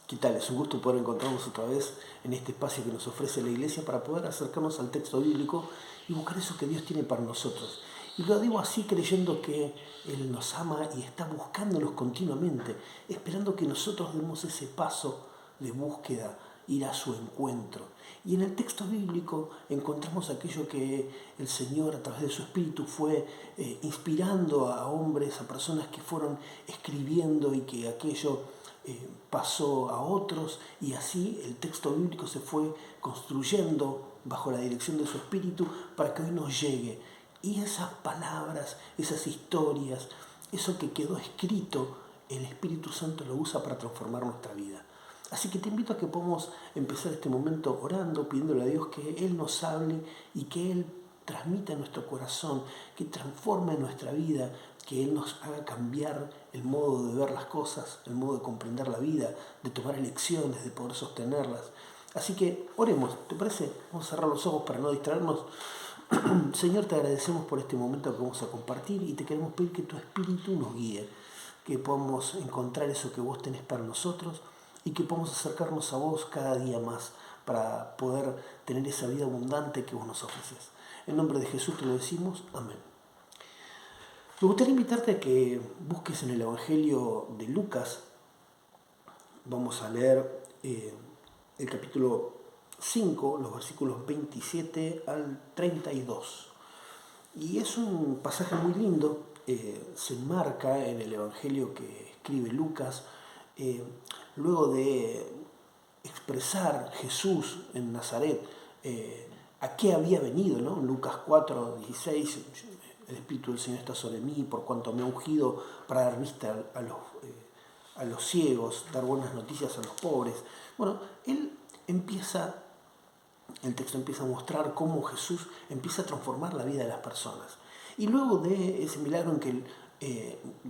¿Qué tal? Es un gusto poder encontrarnos otra vez en este espacio que nos ofrece la Iglesia para poder acercarnos al texto bíblico y buscar eso que Dios tiene para nosotros. Y lo digo así creyendo que Él nos ama y está buscándonos continuamente, esperando que nosotros demos ese paso de búsqueda, ir a su encuentro. Y en el texto bíblico encontramos aquello que el Señor a través de su Espíritu fue inspirando a hombres, a personas que fueron escribiendo y que aquello pasó a otros, y así el texto bíblico se fue construyendo bajo la dirección de su Espíritu para que hoy nos llegue. Y esas palabras, esas historias, eso que quedó escrito, el Espíritu Santo lo usa para transformar nuestra vida. Así que te invito a que podamos empezar este momento orando, pidiéndole a Dios que Él nos hable y que Él transmita en nuestro corazón, que transforme nuestra vida, que Él nos haga cambiar el modo de ver las cosas, el modo de comprender la vida, de tomar elecciones, de poder sostenerlas. Así que oremos, ¿te parece? Vamos a cerrar los ojos para no distraernos. Señor, te agradecemos por este momento que vamos a compartir y te queremos pedir que tu Espíritu nos guíe, que podamos encontrar eso que vos tenés para nosotros y que podamos acercarnos a vos cada día más para poder tener esa vida abundante que vos nos ofreces. En nombre de Jesús te lo decimos, amén. Me gustaría invitarte a que busques en el Evangelio de Lucas. Vamos a leer el capítulo 5, los versículos 27 al 32. Y es un pasaje muy lindo, se enmarca en el Evangelio que escribe Lucas, luego de expresar Jesús en Nazaret a qué había venido, ¿no? Lucas 4, 16, el Espíritu del Señor está sobre mí por cuanto me ha ungido para dar vista a los ciegos, dar buenas noticias a los pobres. Bueno, el texto empieza a mostrar cómo Jesús empieza a transformar la vida de las personas. Y luego de ese milagro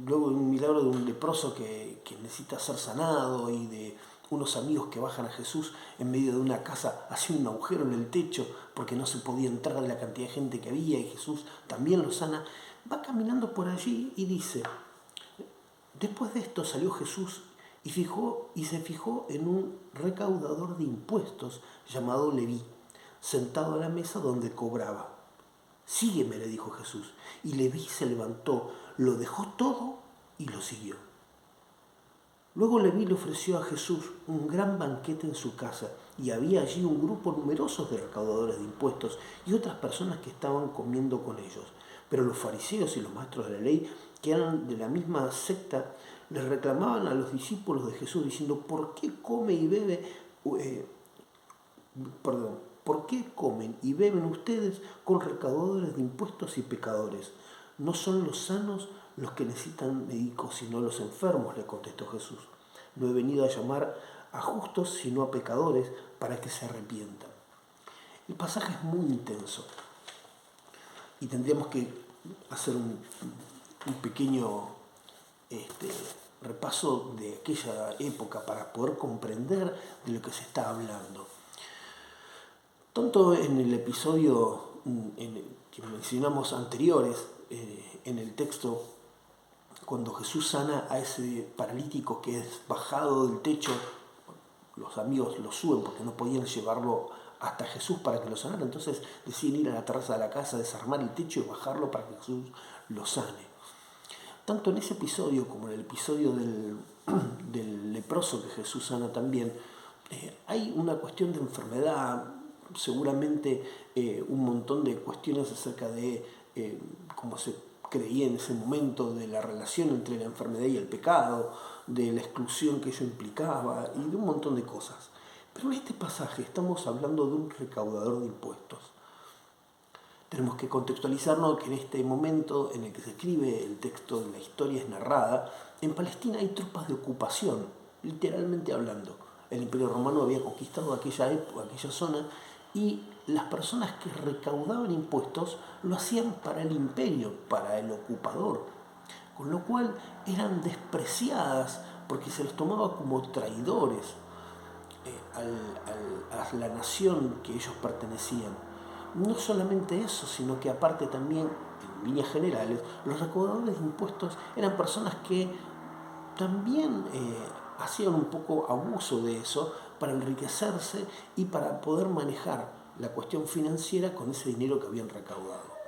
luego de un milagro de un leproso que necesita ser sanado y de unos amigos que bajan a Jesús en medio de una casa haciendo un agujero en el techo porque no se podía entrar de la cantidad de gente que había, y Jesús también lo sana, va caminando por allí y dice: después de esto salió Jesús y se fijó en un recaudador de impuestos llamado Leví, sentado a la mesa donde cobraba. Sígueme, le dijo Jesús. Y Leví se levantó, lo dejó todo y lo siguió. Luego Leví le ofreció a Jesús un gran banquete en su casa, y había allí un grupo numeroso de recaudadores de impuestos y otras personas que estaban comiendo con ellos. Pero los fariseos y los maestros de la ley, que eran de la misma secta, les reclamaban a los discípulos de Jesús diciendo: ¿por qué comen y beben ustedes con recaudadores de impuestos y pecadores? No son los sanos los que necesitan médicos, sino los enfermos, le contestó Jesús. No he venido a llamar a justos, sino a pecadores, para que se arrepientan. El pasaje es muy intenso y tendríamos que hacer un pequeño repaso de aquella época para poder comprender de lo que se está hablando. Tanto en el episodio que mencionamos anteriores, en el texto, cuando Jesús sana a ese paralítico que es bajado del techo, los amigos lo suben porque no podían llevarlo hasta Jesús para que lo sanara, entonces deciden ir a la terraza de la casa, desarmar el techo y bajarlo para que Jesús lo sane. Tanto en ese episodio como en el episodio del leproso que Jesús sana también, hay una cuestión de enfermedad, seguramente un montón de cuestiones acerca de cómo se creía en ese momento, de la relación entre la enfermedad y el pecado, de la exclusión que ello implicaba y de un montón de cosas. Pero en este pasaje estamos hablando de un recaudador de impuestos. Tenemos que contextualizarnos que en este momento en el que se escribe el texto, la historia es narrada, en Palestina hay tropas de ocupación, literalmente hablando. El Imperio Romano había conquistado aquella zona, y las personas que recaudaban impuestos lo hacían para el imperio, para el ocupador, con lo cual eran despreciadas porque se los tomaba como traidores a la nación que ellos pertenecían. No solamente eso, sino que aparte también, en líneas generales, los recaudadores de impuestos eran personas que también hacían un poco abuso de eso para enriquecerse y para poder manejar la cuestión financiera con ese dinero que habían recaudado.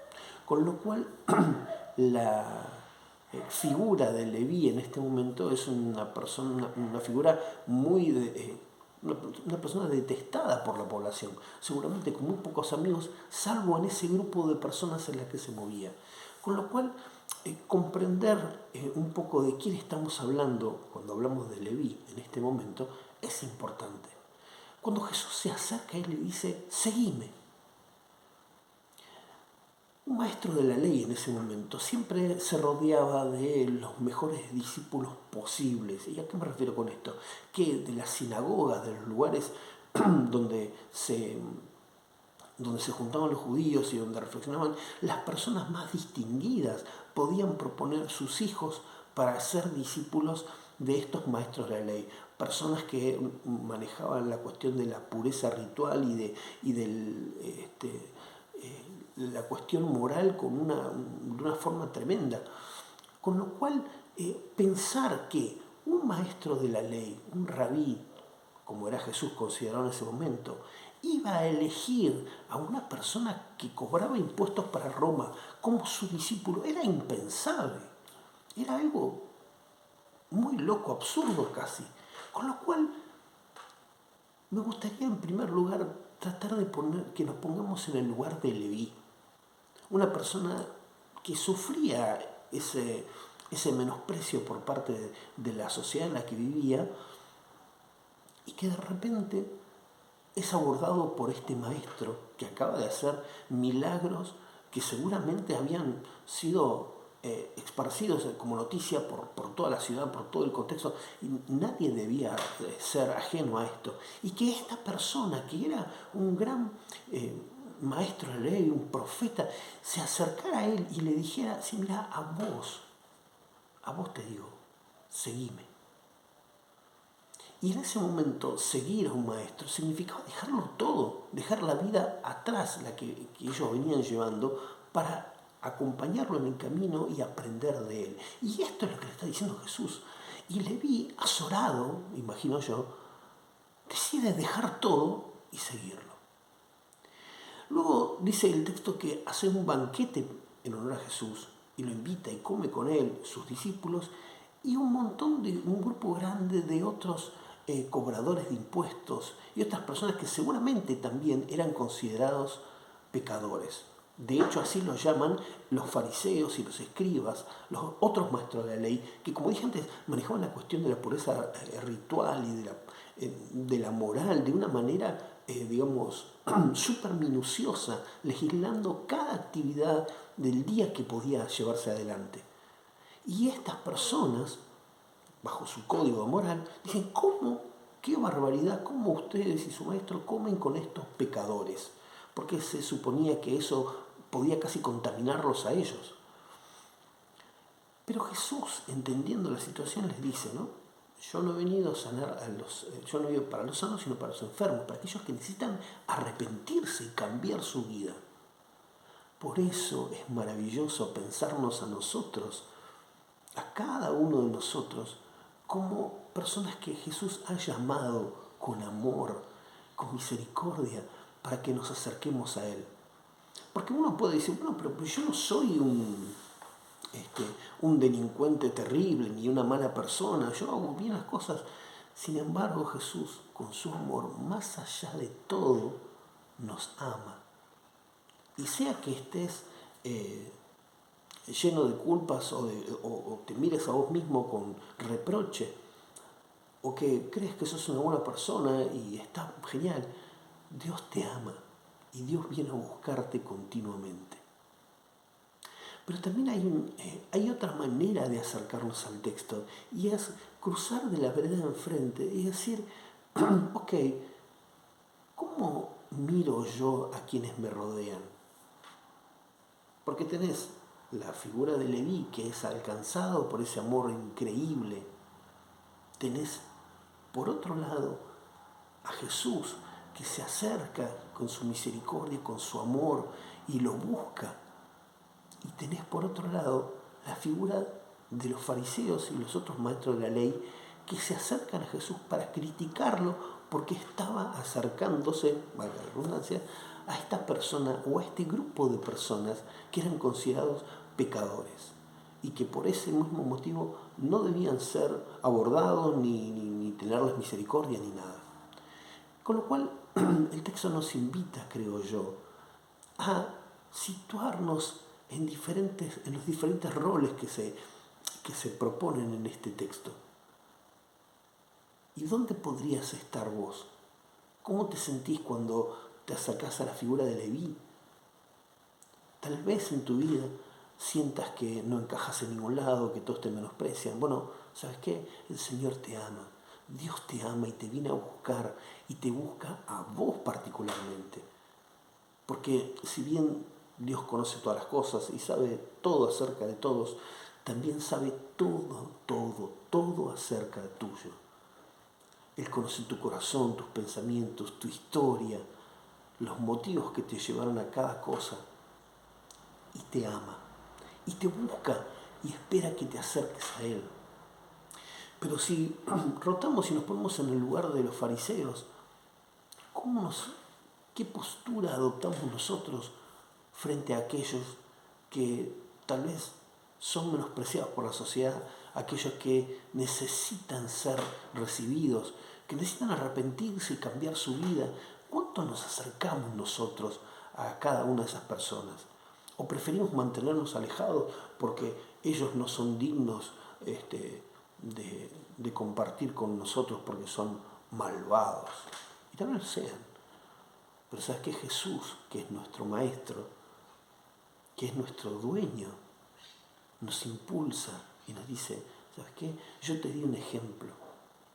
Con lo cual, la figura de Leví en este momento es una figura muy una persona detestada por la población, seguramente con muy pocos amigos, salvo en ese grupo de personas en las que se movía. Con lo cual, comprender un poco de quién estamos hablando cuando hablamos de Leví en este momento es importante. Cuando Jesús se acerca y le dice, seguime. Un maestro de la ley en ese momento siempre se rodeaba de los mejores discípulos posibles. ¿Y a qué me refiero con esto? Que de las sinagogas, de los lugares donde se juntaban los judíos y donde reflexionaban, las personas más distinguidas podían proponer sus hijos para ser discípulos de estos maestros de la ley. Personas que manejaban la cuestión de la pureza ritual y la cuestión moral de una forma tremenda. Con lo cual, pensar que un maestro de la ley, un rabí, como era Jesús considerado en ese momento, iba a elegir a una persona que cobraba impuestos para Roma como su discípulo, era impensable. Era algo muy loco, absurdo casi. Con lo cual, me gustaría en primer lugar tratar de que nos pongamos en el lugar de Leví. Una persona que sufría ese menosprecio por parte de la sociedad en la que vivía y que de repente es abordado por este maestro que acaba de hacer milagros que seguramente habían sido esparcidos como noticia por toda la ciudad, por todo el contexto, y nadie debía ser ajeno a esto. Y que esta persona, que era un gran maestro de ley, un profeta, se acercara a él y le dijera, sí, mira, a vos te digo, seguime. Y en ese momento seguir a un maestro significaba dejarlo todo, dejar la vida atrás, la que ellos venían llevando, para acompañarlo en el camino y aprender de él. Y esto es lo que le está diciendo Jesús. Y Leví, azorado, imagino yo, decide dejar todo y seguirlo. Luego dice el texto que hace un banquete en honor a Jesús y lo invita y come con él, sus discípulos, y un grupo grande de otros cobradores de impuestos y otras personas que seguramente también eran considerados pecadores. De hecho, así los llaman los fariseos y los escribas, los otros maestros de la ley, que como dije antes, manejaban la cuestión de la pureza ritual y de la moral de una manera, digamos, súper minuciosa, legislando cada actividad del día que podía llevarse adelante. Y estas personas, bajo su código moral, dicen, ¿cómo? ¡Qué barbaridad! ¿Cómo ustedes y su maestro comen con estos pecadores? Porque se suponía que eso podía casi contaminarlos a ellos. Pero Jesús, entendiendo la situación, les dice, ¿no? Yo no he venido a sanar yo no he venido para los sanos, sino para los enfermos, para aquellos que necesitan arrepentirse y cambiar su vida. Por eso es maravilloso pensarnos a nosotros, a cada uno de nosotros, como personas que Jesús ha llamado con amor, con misericordia, para que nos acerquemos a Él. Porque uno puede decir, bueno, pero yo no soy un delincuente terrible, ni una mala persona, yo hago bien las cosas. Sin embargo, Jesús, con su amor, más allá de todo, nos ama. Y sea que estés lleno de culpas o te mires a vos mismo con reproche, o que crees que sos una buena persona y está genial, Dios te ama y Dios viene a buscarte continuamente. Pero también hay otra manera de acercarnos al texto, y es cruzar de la vereda enfrente y decir, ok, ¿cómo miro yo a quienes me rodean? Porque tenés la figura de Leví, que es alcanzado por ese amor increíble. Tenés, por otro lado, a Jesús, que se acerca con su misericordia, con su amor, y lo busca. Y tenés, por otro lado, la figura de los fariseos y los otros maestros de la ley, que se acercan a Jesús para criticarlo porque estaba acercándose, valga la redundancia, a esta persona o a este grupo de personas que eran considerados pecadores y que por ese mismo motivo no debían ser abordados ni tenerles misericordia ni nada. Con lo cual el texto nos invita, creo yo, a situarnos en los diferentes roles que se proponen en este texto. ¿Y dónde podrías estar vos? ¿Cómo te sentís cuando te acercás a la figura de Leví? Tal vez en tu vida sientas que no encajas en ningún lado, que todos te menosprecian. Bueno, ¿sabes qué? El Señor te ama. Dios te ama y te viene a buscar y te busca a vos particularmente. Porque si bien Dios conoce todas las cosas y sabe todo acerca de todos, también sabe todo acerca de tuyo. Él conoce tu corazón, tus pensamientos, tu historia, los motivos que te llevaron a cada cosa. Y te ama. Y te busca y espera que te acerques a Él. Pero si rotamos y nos ponemos en el lugar de los fariseos, ¿qué postura adoptamos nosotros frente a aquellos que tal vez son menospreciados por la sociedad, aquellos que necesitan ser recibidos, que necesitan arrepentirse y cambiar su vida? ¿Cuánto nos acercamos nosotros a cada una de esas personas? ¿O preferimos mantenernos alejados porque ellos no son dignos de compartir con nosotros porque son malvados? Y tal vez lo sean. Pero sabes que Jesús, que es nuestro Maestro, que es nuestro dueño, nos impulsa y nos dice, ¿sabes qué? Yo te di un ejemplo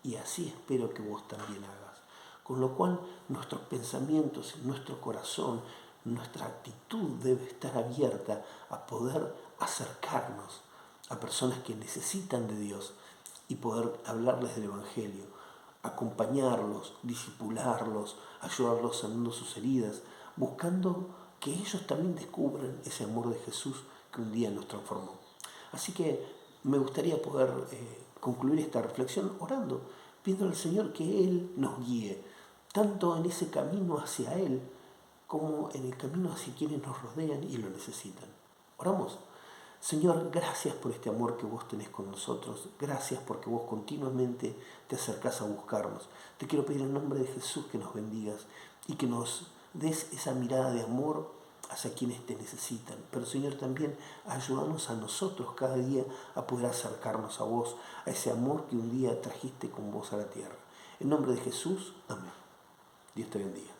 y así espero que vos también hagas. Con lo cual nuestros pensamientos, nuestro corazón, nuestra actitud debe estar abierta a poder acercarnos a personas que necesitan de Dios y poder hablarles del Evangelio, acompañarlos, discipularlos, ayudarlos sanando sus heridas, buscando que ellos también descubran ese amor de Jesús que un día nos transformó. Así que me gustaría poder concluir esta reflexión orando, pidiendo al Señor que Él nos guíe, tanto en ese camino hacia Él, como en el camino hacia quienes nos rodean y lo necesitan. Oramos. Señor, gracias por este amor que vos tenés con nosotros. Gracias porque vos continuamente te acercás a buscarnos. Te quiero pedir en nombre de Jesús que nos bendigas y que nos des esa mirada de amor hacia quienes te necesitan. Pero Señor, también ayúdanos a nosotros cada día a poder acercarnos a vos, a ese amor que un día trajiste con vos a la tierra. En nombre de Jesús, amén. Dios te bendiga.